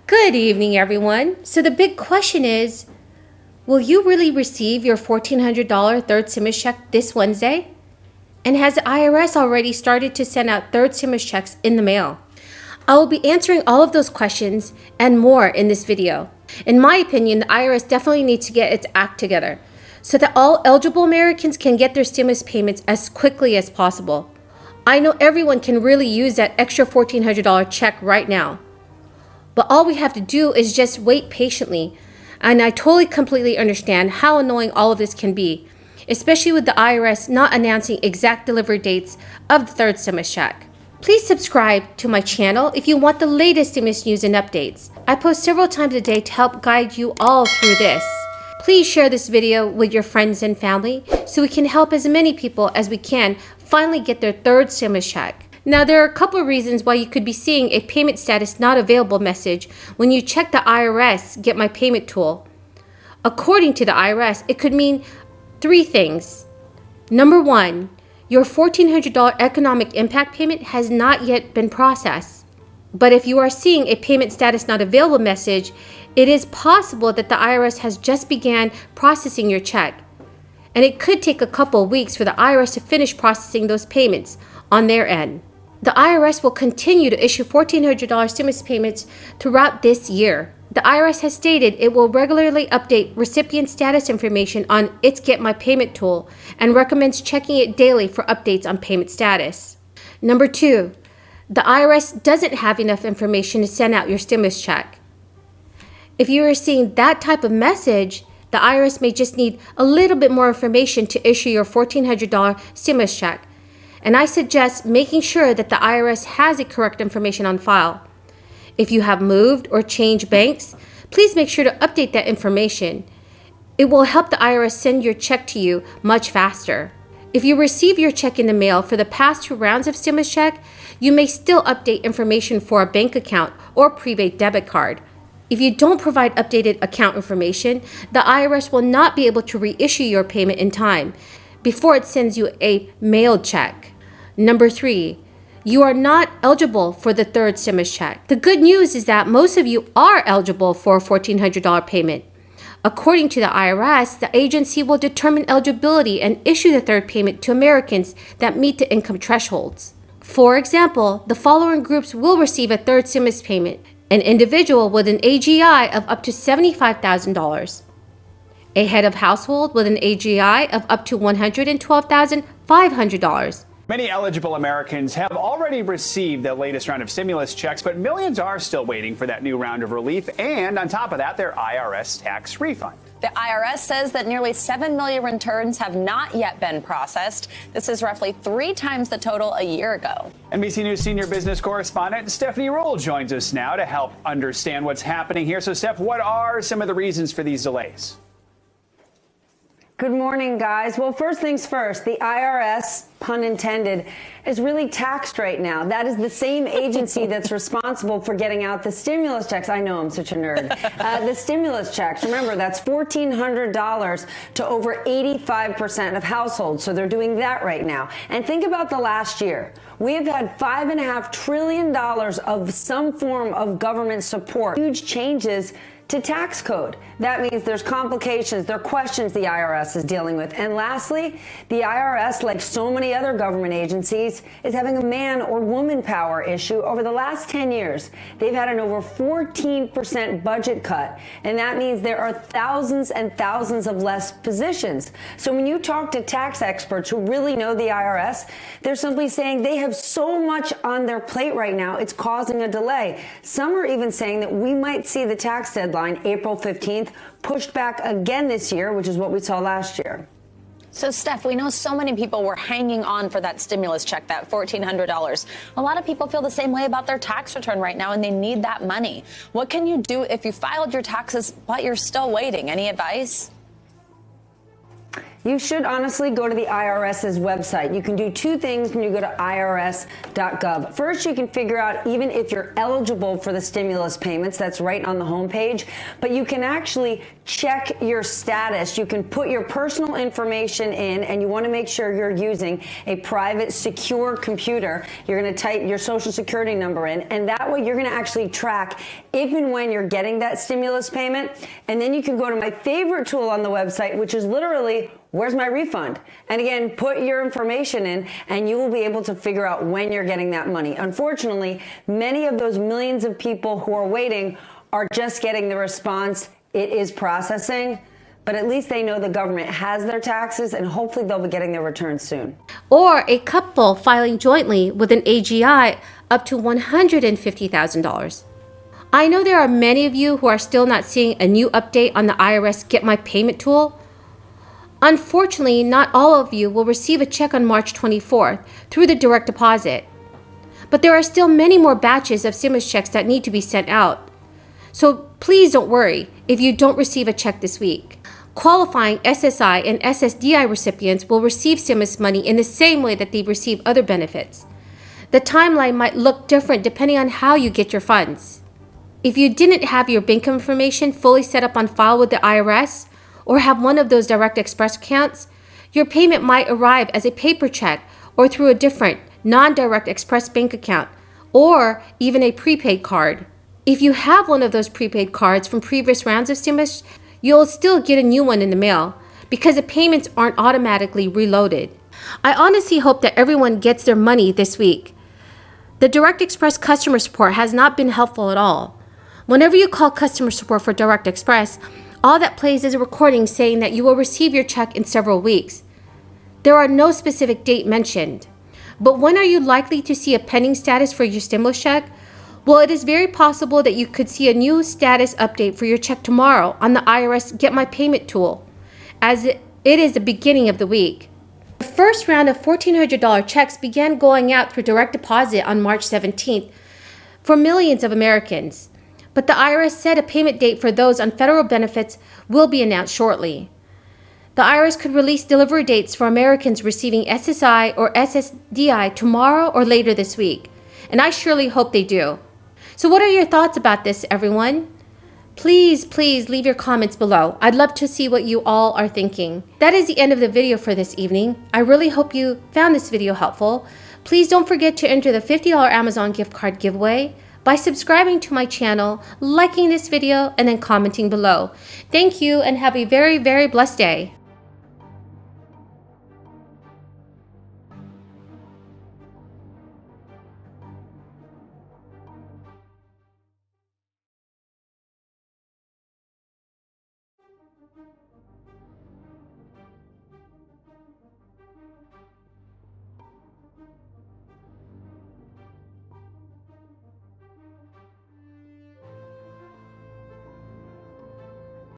Good evening, everyone. So the big question is, will you really receive your $1,400 third stimulus check this Wednesday? And has the IRS already started to send out third stimulus checks in the mail? I will be answering all of those questions and more in this video. In my opinion, the IRS definitely needs to get its act together so that all eligible Americans can get their stimulus payments as quickly as possible. I know everyone can really use that extra $1,400 check right now. But all we have to do is just wait patiently. And I totally completely understand how annoying all of this can be, especially with the IRS not announcing exact delivery dates of the third stimulus check. Please subscribe to my channel if you want the latest stimulus news and updates. I post several times a day to help guide you all through this. Please share this video with your friends and family so we can help as many people as we can finally get their third stimulus check. Now, there are a couple of reasons why you could be seeing a payment status not available message when you check the IRS Get My Payment tool. According to the IRS, it could mean three things. Number one, your $1,400 economic impact payment has not yet been processed. But if you are seeing a payment status not available message, it is possible that the IRS has just began processing your check. And it could take a couple of weeks for the IRS to finish processing those payments on their end. The IRS will continue to issue $1,400 stimulus payments throughout this year. The IRS has stated it will regularly update recipient status information on its Get My Payment tool and recommends checking it daily for updates on payment status. Number two, the IRS doesn't have enough information to send out your stimulus check. If you are seeing that type of message, the IRS may just need a little bit more information to issue your $1,400 stimulus check. And I suggest making sure that the IRS has the correct information on file. If you have moved or changed banks, please make sure to update that information. It will help the IRS send your check to you much faster. If you receive your check in the mail for the past 2 rounds of stimulus check, you may still update information for a bank account or prepaid debit card. If you don't provide updated account information, the IRS will not be able to reissue your payment in time before it sends you a mailed check. Number 3, you are not eligible for the third stimulus check. The good news is that most of you are eligible for a $1,400 payment. According to the IRS, the agency will determine eligibility and issue the third payment to Americans that meet the income thresholds. For example, the following groups will receive a third stimulus payment: an individual with an AGI of up to $75,000, a head of household with an AGI of up to $112,500. Many eligible Americans have already received the latest round of stimulus checks, but millions are still waiting for that new round of relief and, on top of that, their IRS tax refund. The IRS says that nearly 7 million returns have not yet been processed. This is roughly 3 times the total a year ago. NBC News senior business correspondent Stephanie Ruhle joins us now to help understand what's happening here. So, Steph, what are some of the reasons for these delays? Good morning, guys. Well, first things first, the IRS, pun intended, is really taxed right now. That is the same agency that's responsible for getting out the stimulus checks. I know, I'm such a nerd. The stimulus checks, remember, that's $1,400 to over 85% of households. So they're doing that right now. And think about the last year. We have had $5.5 trillion of some form of government support. Huge changes to tax code. That means there's complications, there are questions the IRS is dealing with. And lastly, the IRS, like so many other government agencies, is having a man or woman power issue. Over the last 10 years, they've had an over 14% budget cut. And that means there are thousands and thousands of less positions. So when you talk to tax experts who really know the IRS, they're simply saying they have so much on their plate right now, it's causing a delay. Some are even saying that we might see the tax deadline, April 15th, pushed back again this year, which is what we saw last year. So, Steph, we know so many people were hanging on for that stimulus check, that $1,400. A lot of people feel the same way about their tax return right now, and they need that money. What can you do if you filed your taxes but you're still waiting? Any advice? You should honestly go to the IRS's website. You can do two things when you go to irs.gov. First, you can figure out even if you're eligible for the stimulus payments. That's right on the homepage. But you can actually check your status. You can put your personal information in, and you want to make sure you're using a private, secure computer. You're going to type your social security number in, and that way you're going to actually track if and when you're getting that stimulus payment. And then you can go to my favorite tool on the website, which is literally, where's my refund? And again, put your information in and you will be able to figure out when you're getting that money. Unfortunately, many of those millions of people who are waiting are just getting the response, it is processing, but at least they know the government has their taxes and hopefully they'll be getting their returns soon. Or a couple filing jointly with an AGI up to $150,000. I know there are many of you who are still not seeing a new update on the IRS Get My Payment tool. Unfortunately, not all of you will receive a check on March 24th through the direct deposit. But there are still many more batches of stimulus checks that need to be sent out. So please don't worry if you don't receive a check this week. Qualifying SSI and SSDI recipients will receive stimulus money in the same way that they receive other benefits. The timeline might look different depending on how you get your funds. If you didn't have your bank information fully set up on file with the IRS or have one of those Direct Express accounts, your payment might arrive as a paper check or through a different non-Direct Express bank account or even a prepaid card. If you have one of those prepaid cards from previous rounds of stimulus, you'll still get a new one in the mail because the payments aren't automatically reloaded. I honestly hope that everyone gets their money this week. The Direct Express customer support has not been helpful at all. Whenever you call customer support for Direct Express, all that plays is a recording saying that you will receive your check in several weeks. There are no specific date mentioned. But when are you likely to see a pending status for your stimulus check? Well, it is very possible that you could see a new status update for your check tomorrow on the IRS Get My Payment tool, as it is the beginning of the week. The first round of $1,400 checks began going out through direct deposit on March 17th for millions of Americans. But the IRS said a payment date for those on federal benefits will be announced shortly. The IRS could release delivery dates for Americans receiving SSI or SSDI tomorrow or later this week, and I surely hope they do. So what are your thoughts about this, everyone? Please leave your comments below. I'd love to see what you all are thinking. That is the end of the video for this evening. I really hope you found this video helpful. Please don't forget to enter the $50 Amazon gift card giveaway by subscribing to my channel, liking this video, and then commenting below. Thank you and have a very, very blessed day.